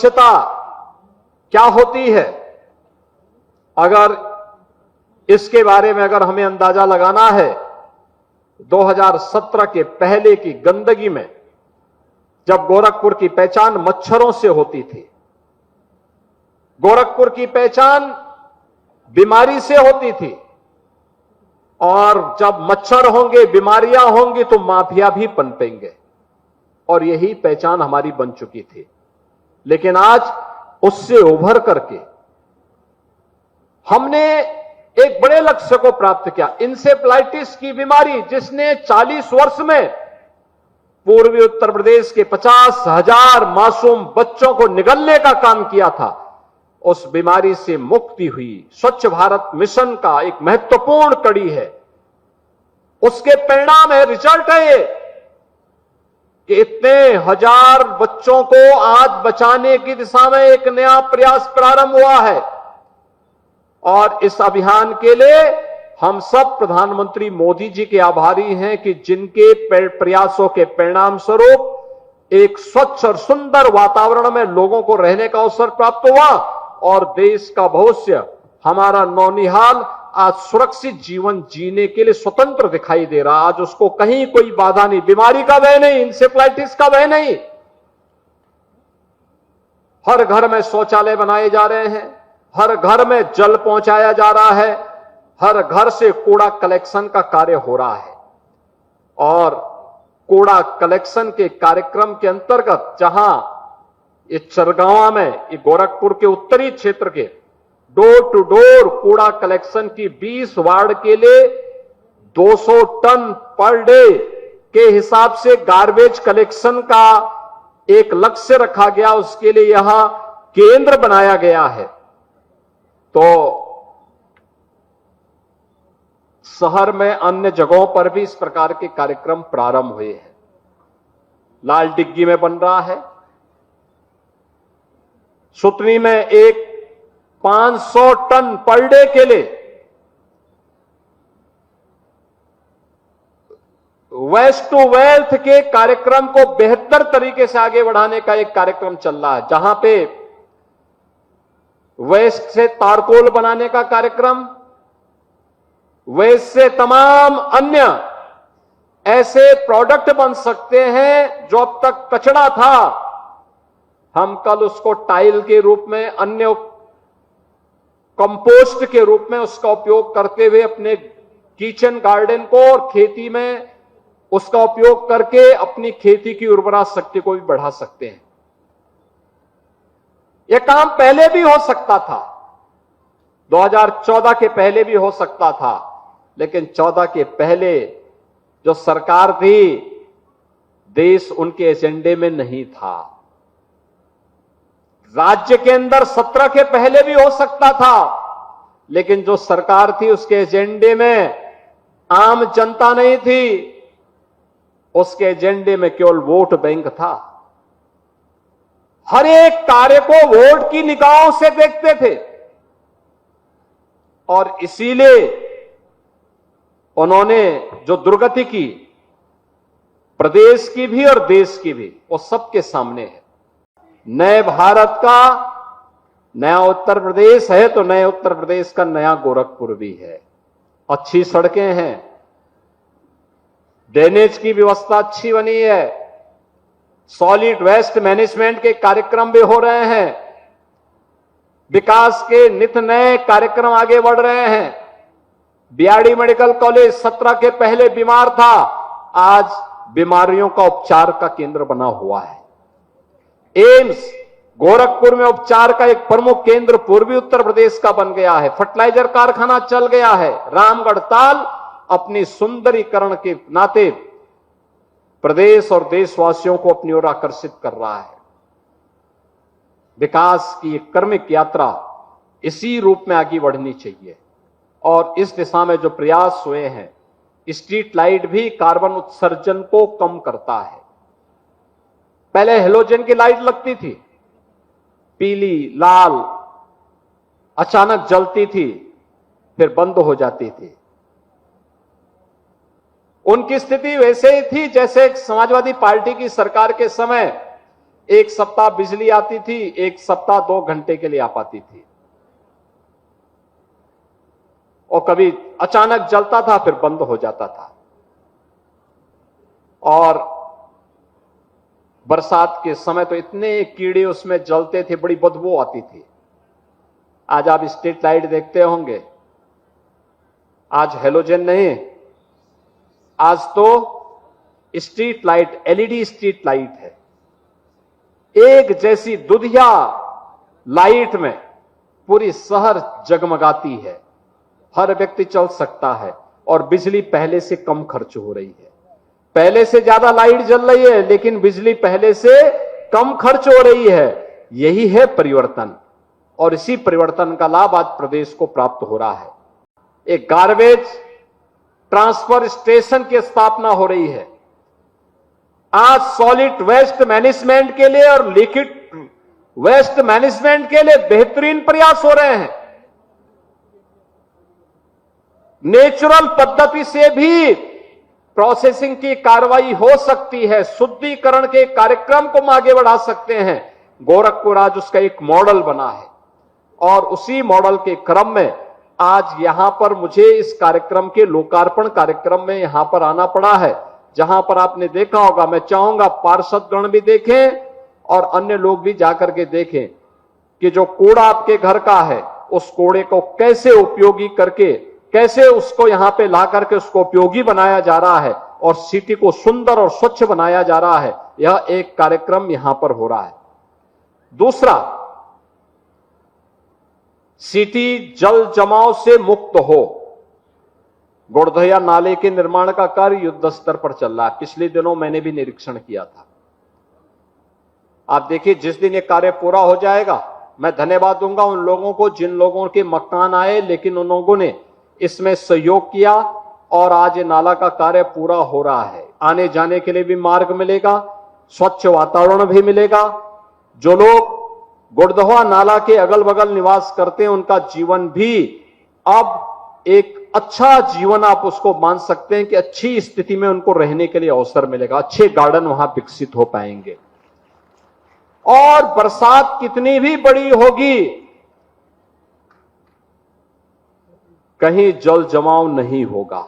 स्वच्छता क्या होती है, अगर इसके बारे में अगर हमें अंदाजा लगाना है, 2017 के पहले की गंदगी में जब गोरखपुर की पहचान मच्छरों से होती थी, गोरखपुर की पहचान बीमारी से होती थी, और जब मच्छर होंगे, बीमारियां होंगी तो माफिया भी पनपेंगे, और यही पहचान हमारी बन चुकी थी। लेकिन आज उससे उभर करके हमने एक बड़े लक्ष्य को प्राप्त किया। इंसेफ्लाइटिस की बीमारी जिसने 40 वर्ष में पूर्वी उत्तर प्रदेश के 50,000 मासूम बच्चों को निगलने का काम किया था, उस बीमारी से मुक्ति हुई। स्वच्छ भारत मिशन का एक महत्वपूर्ण कड़ी है, उसके परिणाम है, रिजल्ट है ये कि इतने हजार बच्चों को आज बचाने की दिशा में एक नया प्रयास प्रारंभ हुआ है। और इस अभियान के लिए हम सब प्रधानमंत्री मोदी जी के आभारी हैं कि जिनके प्रयासों के परिणाम स्वरूप एक स्वच्छ और सुंदर वातावरण में लोगों को रहने का अवसर प्राप्त हुआ, और देश का भविष्य, हमारा नौनिहाल आज सुरक्षित जीवन जीने के लिए स्वतंत्र दिखाई दे रहा। आज उसको कहीं कोई बाधा नहीं, बीमारी का भय नहीं, इंसेफ्लाइटिस का भय नहीं। हर घर में शौचालय बनाए जा रहे हैं, हर घर में जल पहुंचाया जा रहा है, हर घर से कूड़ा कलेक्शन का कार्य हो रहा है। और कूड़ा कलेक्शन के कार्यक्रम के अंतर्गत जहां ये चरगांवा में, ये गोरखपुर के उत्तरी क्षेत्र के डोर टू डोर कूड़ा कलेक्शन की 20 वार्ड के लिए 200 टन पर डे के हिसाब से गार्बेज कलेक्शन का एक लक्ष्य रखा गया, उसके लिए यहां केंद्र बनाया गया है। तो शहर में अन्य जगहों पर भी इस प्रकार के कार्यक्रम प्रारंभ हुए हैं। लाल डिग्गी में बन रहा है, सुतनी में एक 500 टन पर डे के लिए वेस्ट टू वेल्थ के कार्यक्रम को बेहतर तरीके से आगे बढ़ाने का एक कार्यक्रम चल रहा है, जहां पे वेस्ट से तारकोल बनाने का कार्यक्रम, वेस्ट से तमाम अन्य ऐसे प्रोडक्ट बन सकते हैं जो अब तक कचरा था, हम कल उसको टाइल के रूप में, अन्य कंपोस्ट के रूप में उसका उपयोग करते हुए अपने किचन गार्डन को और खेती में उसका उपयोग करके अपनी खेती की उर्वरा शक्ति को भी बढ़ा सकते हैं। यह काम पहले भी हो सकता था, 2014 के पहले भी हो सकता था, लेकिन 14 के पहले जो सरकार थी, देश उनके एजेंडे में नहीं था। राज्य के अंदर 17 के पहले भी हो सकता था, लेकिन जो सरकार थी उसके एजेंडे में आम जनता नहीं थी, उसके एजेंडे में केवल वोट बैंक था। हर एक कार्य को वोट की निगाहों से देखते थे, और इसीलिए उन्होंने जो दुर्गति की, प्रदेश की भी और देश की भी, वो सबके सामने है। नए भारत का नया उत्तर प्रदेश है, तो नए उत्तर प्रदेश का नया गोरखपुर भी है। अच्छी सड़कें हैं, ड्रेनेज की व्यवस्था अच्छी बनी है, सॉलिड वेस्ट मैनेजमेंट के कार्यक्रम भी हो रहे हैं, विकास के नित नए कार्यक्रम आगे बढ़ रहे हैं। बीआरडी मेडिकल कॉलेज 17 के पहले बीमार था, आज बीमारियों का उपचार का केंद्र बना हुआ है। एम्स गोरखपुर में उपचार का एक प्रमुख केंद्र पूर्वी उत्तर प्रदेश का बन गया है। फर्टिलाइजर कारखाना चल गया है। रामगढ़ ताल अपनी सुंदरीकरण के नाते प्रदेश और देशवासियों को अपनी ओर आकर्षित कर रहा है। विकास की एक कर्मिक यात्रा इसी रूप में आगे बढ़नी चाहिए, और इस दिशा में जो प्रयास हुए हैं, स्ट्रीट लाइट भी कार्बन उत्सर्जन को कम करता है। पहले हेलोजन की लाइट लगती थी, पीली लाल, अचानक जलती थी, फिर बंद हो जाती थी। उनकी स्थिति वैसे ही थी जैसे समाजवादी पार्टी की सरकार के समय एक सप्ताह बिजली आती थी, एक सप्ताह 2 घंटे के लिए आ पाती थी, और कभी अचानक जलता था फिर बंद हो जाता था। और बरसात के समय तो इतने कीड़े उसमें जलते थे, बड़ी बदबू आती थी। आज आप स्ट्रीट लाइट देखते होंगे, आज हेलोजन नहीं, आज तो street light, LED street light है। एक जैसी दुधिया लाइट में पूरी शहर जगमगाती है, हर व्यक्ति चल सकता है, और बिजली पहले से कम खर्च हो रही है। पहले से ज्यादा लाइट जल रही है लेकिन बिजली पहले से कम खर्च हो रही है। यही है परिवर्तन, और इसी परिवर्तन का लाभ आज प्रदेश को प्राप्त हो रहा है। एक गार्बेज ट्रांसफर स्टेशन की स्थापना हो रही है। आज सॉलिड वेस्ट मैनेजमेंट के लिए और लिक्विड वेस्ट मैनेजमेंट के लिए बेहतरीन प्रयास हो रहे हैं। नेचुरल पद्धति से भी प्रोसेसिंग की कार्रवाई हो सकती है, शुद्धिकरण के कार्यक्रम को हम आगे बढ़ा सकते हैं। गोरखपुर आज उसका एक मॉडल बना है, और उसी मॉडल के क्रम में आज यहां पर मुझे इस कार्यक्रम के लोकार्पण कार्यक्रम में यहां पर आना पड़ा है, जहां पर आपने देखा होगा। मैं चाहूंगा पार्षदगण भी देखें और अन्य लोग भी जाकर के देखें कि जो कूड़ा आपके घर का है, उस कूड़े को कैसे उपयोगी करके, कैसे उसको यहां पे ला करके उसको उपयोगी बनाया जा रहा है, और सिटी को सुंदर और स्वच्छ बनाया जा रहा है। यह एक कार्यक्रम यहां पर हो रहा है। दूसरा, सिटी जल जमाव से मुक्त हो। गुड़दहिया नाले के निर्माण का कार्य युद्ध स्तर पर चल रहा है। पिछले दिनों मैंने भी निरीक्षण किया था। आप देखिए, जिस दिन ये कार्य पूरा हो जाएगा, मैं धन्यवाद दूंगा उन लोगों को जिन लोगों के मकान आए, लेकिन उन लोगों ने इसमें सहयोग किया, और आज ये नाला का कार्य पूरा हो रहा है। आने जाने के लिए भी मार्ग मिलेगा, स्वच्छ वातावरण भी मिलेगा। जो लोग गुड़दहवा नाला के अगल बगल निवास करते हैं, उनका जीवन भी अब एक अच्छा जीवन आप उसको मान सकते हैं कि अच्छी स्थिति में उनको रहने के लिए अवसर मिलेगा। अच्छे गार्डन वहां विकसित हो पाएंगे। और बरसात कितनी भी बड़ी होगी, कहीं जल जमाव नहीं होगा।